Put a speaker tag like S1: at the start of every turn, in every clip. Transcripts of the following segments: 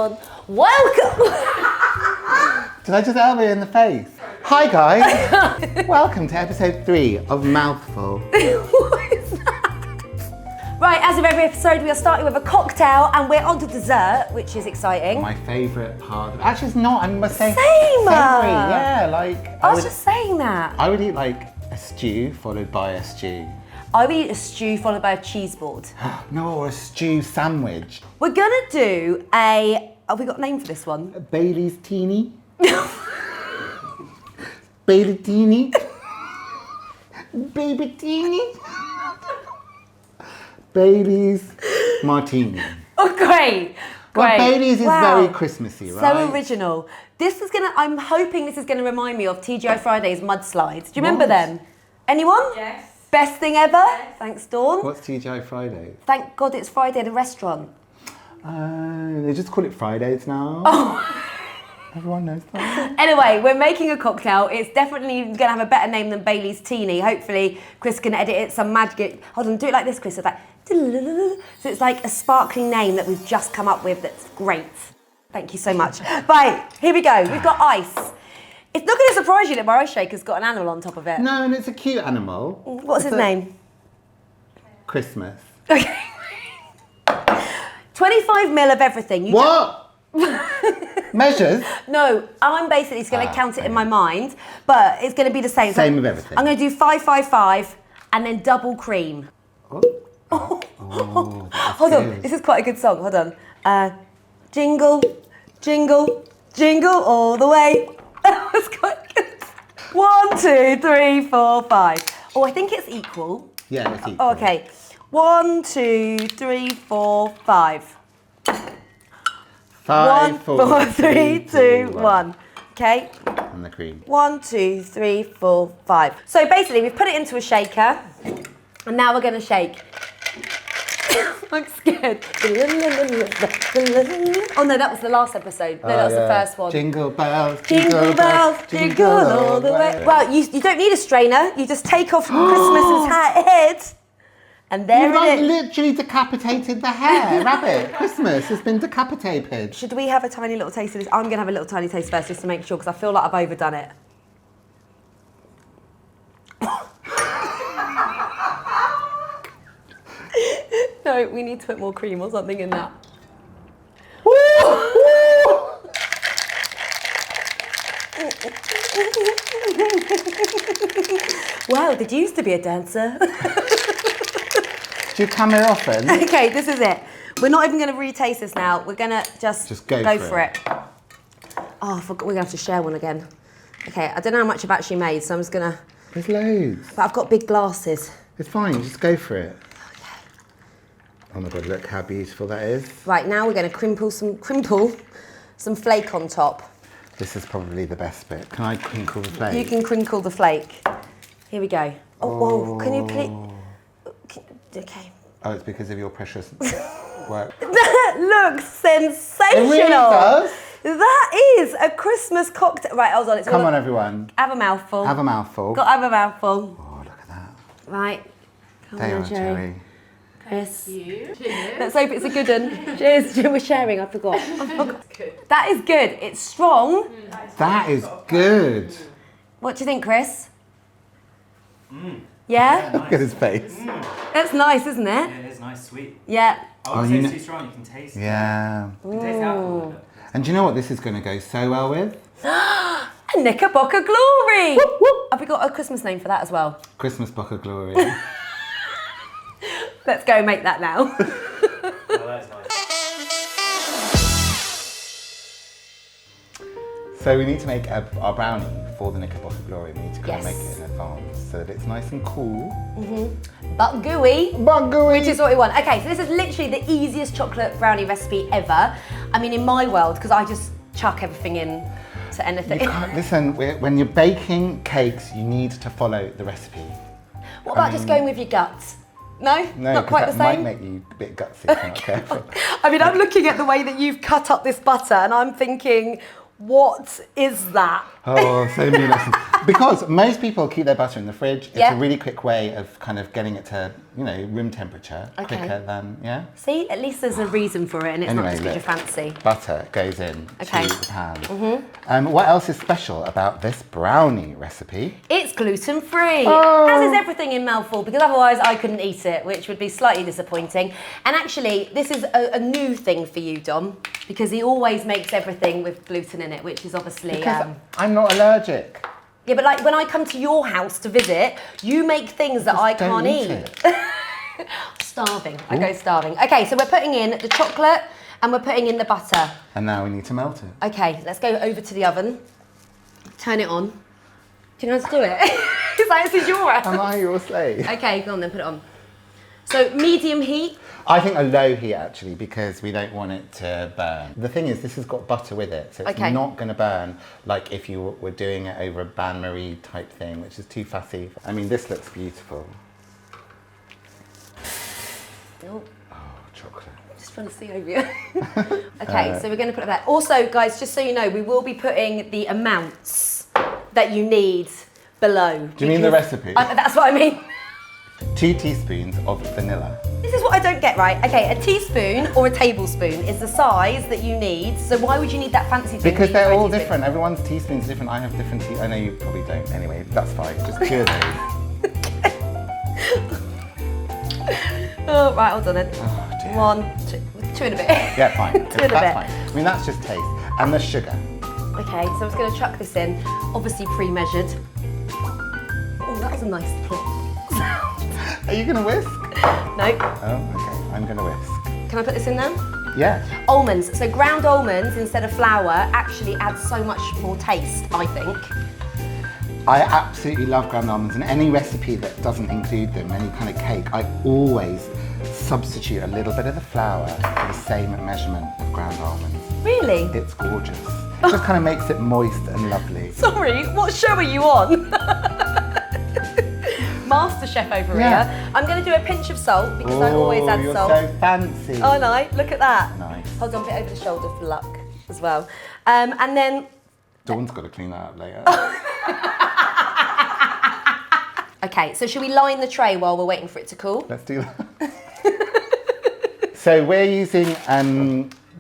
S1: everyone. Welcome!
S2: Did I just elbow you in the face? Hi guys! Welcome to episode 3 of Mouthfull.
S1: What is that? Right, as of every episode, we are starting with a cocktail and we're on to dessert, which is exciting.
S2: My favourite part. Actually, it's not, I must say.
S1: Same!
S2: Savoury, yeah, like.
S1: I was just saying that.
S2: I would eat like a stew followed by a stew.
S1: I would eat a stew followed by a cheese board.
S2: No, or a stew sandwich.
S1: We're gonna do a, have we got a name for this one?
S2: Baileystini. Baileystini. Baileystini. Bailey's martini.
S1: Oh, great.
S2: Well,
S1: Great.
S2: Bailey's is very Christmassy, right?
S1: So original. This is gonna, I'm hoping this is gonna remind me of TGI Friday's mudslides. Do you remember them? Anyone?
S3: Yes.
S1: Best thing ever? Yes. Thanks, Dawn.
S2: What's TGI Friday?
S1: Thank God it's Friday at a restaurant.
S2: They just call it Fridays now.
S1: Oh.
S2: Everyone knows that.
S1: Anyway, we're making a cocktail. It's definitely going to have a better name than Baileystini. Hopefully, Chris can edit it, some magic. Hold on, do it like this, Chris. It's like, so it's like a sparkling name that we've just come up with that's great. Thank you so much. Right, here we go. We've got ice. It's not going to surprise you that my ice shaker's got an animal on top of it.
S2: No, and it's a cute animal.
S1: What's his name?
S2: Christmas.
S1: Okay. 25ml of everything. You
S2: What? Measures?
S1: No, I'm basically just going to count it in my mind, but it's going to be the same.
S2: Same with everything.
S1: I'm going to do 5, 5, 5, and then double cream.
S2: Oh, that's
S1: Hold on,
S2: good.
S1: this is quite a good song. Hold on. Jingle, jingle, jingle all the way. That was quite good. 1, 2, 3, 4, 5. Oh, I think it's equal.
S2: Yeah, it's equal.
S1: Oh, okay. 1, 2, 3, 4, 5.
S2: 5,
S1: 4, 3, 2, 1. Okay.
S2: And the cream.
S1: 1, 2, 3, 4, 5. So basically, we've put it into a shaker, and now we're going to shake. I'm scared. Oh no, that was the last episode. No, that was the first one.
S2: Jingle bells,
S1: Jingle bells, jingle all the way. Well, you don't need a strainer. You just take off Christmas's head, and there
S2: You
S1: it
S2: like
S1: is.
S2: literally decapitated the hair. Rabbit, Christmas has been decapitated.
S1: Should we have a tiny little taste of this? I'm going to have a little tiny taste first, just to make sure, because I feel like I've overdone it. No, we need to put more cream or something in that. Wow, did you used to be a dancer?
S2: Do you come here often?
S1: Okay, this is it. We're not even going to retaste this now. We're going to just go for it. Oh, I forgot we're going to have to share one again. Okay, I don't know how much I've actually made, so I'm just going to...
S2: There's loads.
S1: But I've got big glasses.
S2: It's fine, just go for it. Oh my God, look how beautiful that is.
S1: Right, now we're going to crinkle some flake on top.
S2: This is probably the best bit. Can I crinkle the flake?
S1: You can crinkle the flake. Here we go. Oh, whoa, can you please... Okay.
S2: Oh, it's because of your precious work.
S1: That looks sensational.
S2: It really does.
S1: That is a Christmas cocktail. Right, hold on. It's
S2: Come on, everyone.
S1: Have a mouthful.
S2: Have a mouthful.
S1: Got to have a mouthful.
S2: Oh, look at that.
S1: Right. Come
S2: They
S1: on,
S2: are,
S1: Jerry.
S2: Jerry.
S1: Chris.
S3: You. Cheers.
S1: Let's hope it's a good one. Cheers. We're sharing. I forgot. That is good. It's strong.
S2: That is good.
S1: What do you think, Chris?
S4: Mm.
S1: Yeah?
S4: Yeah,
S2: Look at his face.
S1: That's nice, isn't it?
S4: Yeah, it is nice, sweet.
S1: Yeah.
S4: I
S2: Oh,
S4: would
S2: you
S4: say
S2: know-
S4: it's too strong, you can taste it.
S2: Yeah.
S4: You can taste the alcohol with it.
S2: And do you know what this is going to go so well with?
S1: A Knickerbocker Glory. Have we got a Christmas name for that as well?
S2: Christmasbocker Glory.
S1: Let's go and make that now.
S4: Oh, that is nice.
S2: So we need to make our brownie for the Knickerbocker Glory. We need to go and
S1: Yes.
S2: make it in advance so that it's nice and cool.
S1: But gooey.
S2: But gooey.
S1: Which is what we want. Okay, so this is literally the easiest chocolate brownie recipe ever. I mean, in my world, because I just chuck everything in to anything.
S2: You can't, listen, when you're baking cakes, you need to follow the recipe.
S1: What about just going with your guts? No?
S2: No,
S1: Not quite the
S2: because that
S1: same?
S2: might make you a bit gutsy if you're not careful.
S1: I mean, I'm looking at the way that you've cut up this butter and I'm thinking, what is that?
S2: Oh, so many lessons. Because most people keep their butter in the fridge. It's
S1: Yeah.
S2: a really quick way of kind of getting it to you know, room temperature,
S1: Okay.
S2: quicker than, yeah?
S1: See, at least there's a reason for it and it's not
S2: Anyway,
S1: just because
S2: look.
S1: you're fancy.
S2: Butter goes in
S1: Okay.
S2: to the pan. What else is special about this brownie recipe?
S1: It's gluten-free,
S2: Oh.
S1: as is everything in Mouthfull, because otherwise I couldn't eat it, which would be slightly disappointing. And actually, this is a new thing for you, Dom, because he always makes everything with gluten in it, which is obviously...
S2: Because I'm not allergic.
S1: Yeah, but like when I come to your house to visit, you make things that I
S2: Don't
S1: can't
S2: eat
S1: eat.
S2: it.
S1: Starving. I go starving. Okay, so we're putting in the chocolate and we're putting in the butter.
S2: And now we need to melt it.
S1: Okay, let's go over to the oven. Turn it on. Do you know how to do it? It's like this is your house.
S2: Am I your slave?
S1: Okay, go on then, put it on. So medium heat.
S2: I think a low heat actually, because we don't want it to burn. The thing is, this has got butter with it, so it's
S1: Okay.
S2: not going to burn like if you were doing it over a bain-marie type thing, which is too fussy. I mean, this looks beautiful.
S1: Oh,
S2: Oh, chocolate.
S1: just trying to see over you. Okay, so we're going to put that. Also, guys, just so you know, we will be putting the amounts that you need below.
S2: Do you mean the recipe?
S1: That's what I mean.
S2: 2 teaspoons of vanilla.
S1: This is what I don't get right. Okay, a teaspoon or a tablespoon is the size that you need. So why would you need that fancy thing?
S2: Because
S1: when you
S2: they're
S1: try a
S2: all
S1: teaspoon?
S2: different. Everyone's teaspoon's different. I have different I know you probably don't. Anyway, that's fine. Just 2 of those.
S1: Oh, right, hold on then.
S2: Oh, dear.
S1: 1, 2, 2 in a bit.
S2: Yeah, fine.
S1: Two in a
S2: That's
S1: bit.
S2: fine. I mean, that's just taste. And the sugar.
S1: Okay, so I'm just going to chuck this in, obviously pre-measured. Oh, that was a nice plop.
S2: Are you going to whisk?
S1: No.
S2: Oh, okay. I'm going to whisk.
S1: Can I put this in there?
S2: Yeah.
S1: Almonds. So ground almonds instead of flour actually adds so much more taste, I think.
S2: I absolutely love ground almonds, and any recipe that doesn't include them, any kind of cake, I always substitute a little bit of the flour for the same measurement of ground almonds.
S1: Really?
S2: It's gorgeous. It just kind of makes it moist and lovely.
S1: Sorry, what show are you on? Master chef over
S2: Yeah.
S1: here. I'm going to do a pinch of salt because I always add
S2: you're
S1: salt.
S2: so fancy.
S1: Oh no, look at that.
S2: Nice.
S1: Hold on, a bit over the shoulder for luck as well. And then,
S2: Dawn's got to clean that up later.
S1: okay, so should we line the tray while we're waiting for it to cool?
S2: Let's do that. So we're using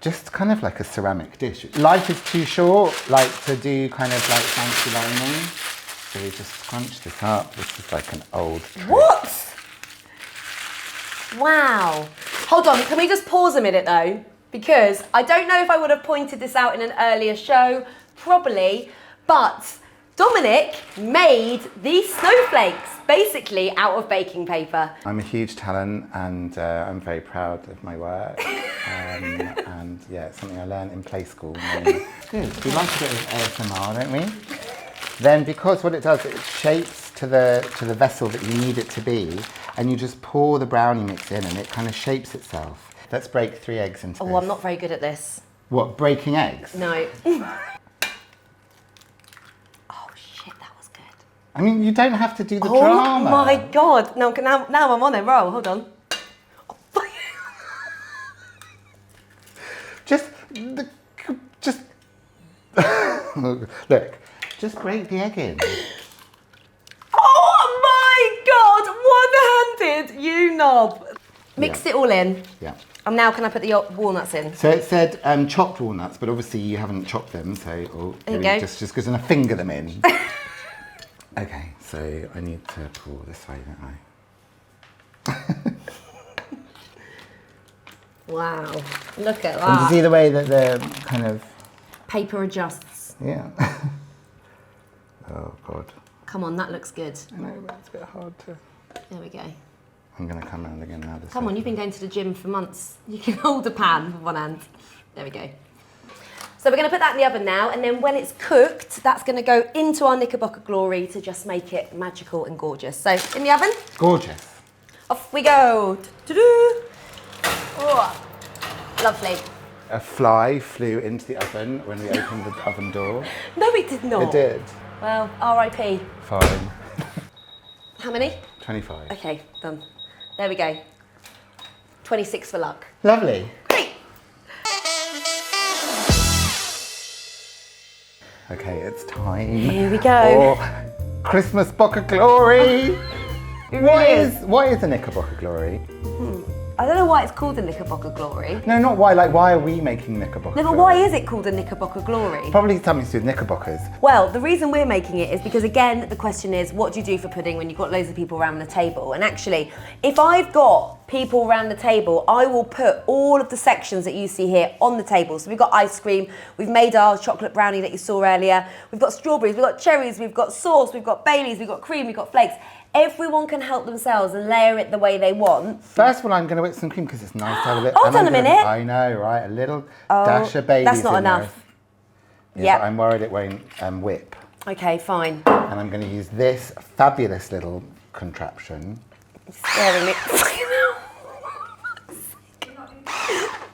S2: just kind of like a ceramic dish. Life is too short, like to do kind of like fancy lining. So we just scrunch this up. This is like an old trick.
S1: What? Wow. Hold on, can we just pause a minute though? Because I don't know if I would have pointed this out in an earlier show, probably, but Dominic made these snowflakes basically out of baking paper.
S2: I'm a huge talent, and I'm very proud of my work. And yeah, it's something I learned in play school. Good. We like a bit of ASMR, don't we? Then, because what it does, it shapes to the vessel that you need it to be, and you just pour the brownie mix in, and it kind of shapes itself. Let's break 3 eggs into this.
S1: Oh, I'm not very good at this.
S2: What, breaking eggs?
S1: No. Oh shit, that was good.
S2: I mean, you don't have to do the
S1: Oh
S2: drama.
S1: my god. No, now I'm on a roll. Hold on.
S2: Just look, just break the egg in.
S1: Oh my god! One-handed, you knob. Mixed it all in.
S2: Yeah.
S1: And now can I put the walnuts in?
S2: So it said chopped walnuts, but obviously you haven't chopped them, so
S1: There you go.
S2: just going to finger them in. Okay, so I need to pour this way, don't I?
S1: Wow. Look at
S2: And you
S1: that.
S2: see the way that they're kind of,
S1: Paper adjusts.
S2: yeah. Oh God.
S1: Come on, that looks good.
S2: I know, but it's a bit hard to.
S1: There we go.
S2: I'm going to come round again now.
S1: Come on, you've been going to the gym for months. You can hold a pan with one hand. There we go. So we're going to put that in the oven now, and then when it's cooked, that's going to go into our Knickerbocker Glory to just make it magical and gorgeous. So in the oven,
S2: Gorgeous.
S1: off we go. Do-do-do. Oh, lovely.
S2: A fly flew into the oven when we opened the oven door.
S1: No, it did not.
S2: It did.
S1: Well, R.I.P.
S2: Fine.
S1: How many?
S2: 25.
S1: Okay, done. There we go. 26 for luck.
S2: Lovely.
S1: Great.
S2: Okay, it's time.
S1: Here we go.
S2: For Christmasbocker Glory.
S1: It really is.
S2: What is a Knickerbocker Glory?
S1: I don't know why it's called the Knickerbocker Glory.
S2: No, not why. Like, why are we making Knickerbocker
S1: No, but
S2: Glory?
S1: why is it called the Knickerbocker Glory?
S2: Probably something to do with knickerbockers.
S1: Well, the reason we're making it is because, again, the question is, what do you do for pudding when you've got loads of people around the table? And actually, if I've got people around the table, I will put all of the sections that you see here on the table. So we've got ice cream, we've made our chocolate brownie that you saw earlier, we've got strawberries, we've got cherries, we've got sauce, we've got Baileys, we've got cream, we've got flakes. Everyone can help themselves and layer it the way they want.
S2: First of all, I'm going to whip some cream because it's nice to have a little.
S1: Hold on a minute.
S2: I know, right? A little dash of Baileys.
S1: That's not
S2: in there.
S1: enough.
S2: Yeah,
S1: Yep.
S2: but I'm worried it won't whip.
S1: Okay, fine.
S2: And I'm going to use this fabulous little contraption.
S1: Scaring me.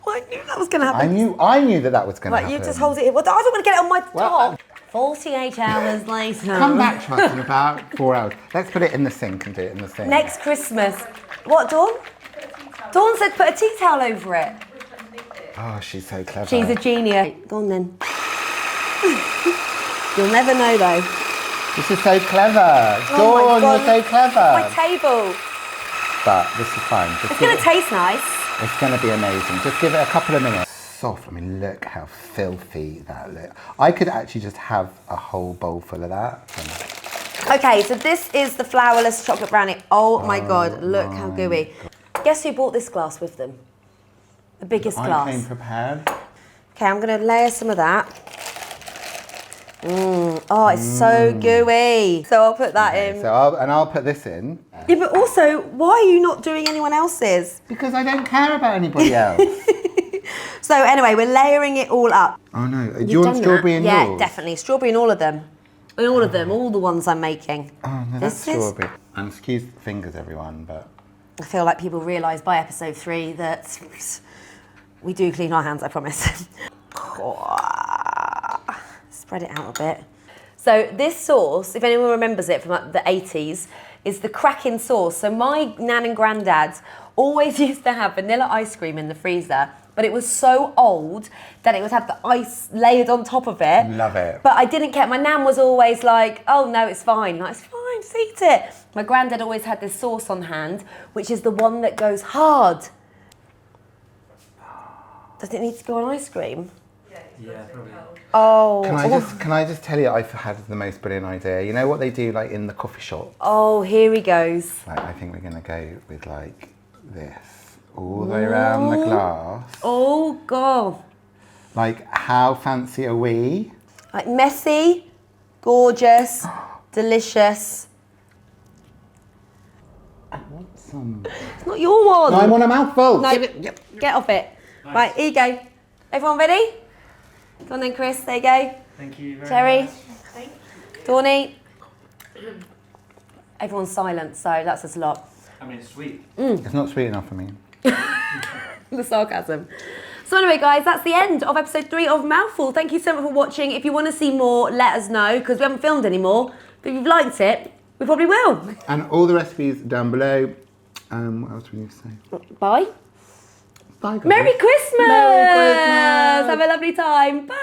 S1: I knew that was going to happen.
S2: I knew that was going to
S1: Right,
S2: happen.
S1: you just hold it here. Well, I don't want to get it on my
S2: Well,
S1: top. 48 hours later.
S2: Come back to us in about 4 hours. Let's put it in the sink and do it in the sink.
S1: Next Christmas. What, Dawn? Dawn said put a tea towel over it.
S2: Oh, she's so clever.
S1: She's a genius. Go on then. You'll never know though.
S2: This is so clever.
S1: Oh my
S2: Dawn,
S1: God.
S2: you're so clever.
S1: My table.
S2: But this is fine. Just
S1: It's
S2: give
S1: going to taste nice.
S2: It's going to be amazing. Just give it a couple of minutes. Soft. I mean, look how filthy that looks. I could actually just have a whole bowl full of that.
S1: Okay, so this is the flourless chocolate brownie. Oh my God, look how gooey. Guess who bought this glass with them? The biggest
S2: I
S1: glass.
S2: came prepared.
S1: Okay, I'm going to layer some of that. Oh, it's so gooey. So I'll put that in.
S2: So I'll put this in.
S1: Yeah, but also, why are you not doing anyone else's?
S2: Because I don't care about anybody else.
S1: So anyway, we're layering it all up.
S2: Oh no, do
S1: You've
S2: you want
S1: done
S2: strawberry
S1: that?
S2: in
S1: Yeah,
S2: yours?
S1: definitely. Strawberry in all of them. In all of them, all the ones I'm making.
S2: Oh no, that's strawberry. And excuse the fingers, everyone, but...
S1: I feel like people realise by episode 3 that we do clean our hands, I promise. Spread it out a bit. So this sauce, if anyone remembers it from like the 80s, is the cracking sauce. So my nan and granddad always used to have vanilla ice cream in the freezer, but it was so old that it would have the ice layered on top of it.
S2: Love it.
S1: But I didn't care. My nan was always like, oh no, it's fine. Like, it's fine, just eat it. My granddad always had this sauce on hand, which is the one that goes hard. Does it need to go on ice cream?
S4: Yeah, probably.
S1: Oh.
S2: Can I just tell you, I've had the most brilliant idea. You know what they do like in the coffee shop?
S1: Oh, here he goes.
S2: Like, I think we're going to go with like this. All the way around the glass.
S1: Oh, God.
S2: Like, how fancy are we?
S1: Like messy, gorgeous, delicious.
S2: I want some.
S1: It's not your one.
S2: No, I want a mouthful.
S1: No,
S2: Give it. Yep.
S1: get off it.
S4: Nice.
S1: Right, here you go. Everyone ready? Go on then, Chris. There you go.
S4: Thank you very
S1: Cherry.
S4: much.
S1: Dawny. Everyone's silent, so that says a lot.
S4: I mean, it's sweet.
S2: It's not sweet enough for me.
S1: The sarcasm. So anyway, guys, that's the end of episode 3 of Mouthfull. Thank you so much for watching. If you want to see more, let us know, because we haven't filmed any more. But if you've liked it, we probably will.
S2: And all the recipes down below. What else do we need to say?
S1: Bye.
S2: Bye, guys.
S1: Merry Christmas!
S2: Merry Christmas!
S1: Have a lovely time. Bye!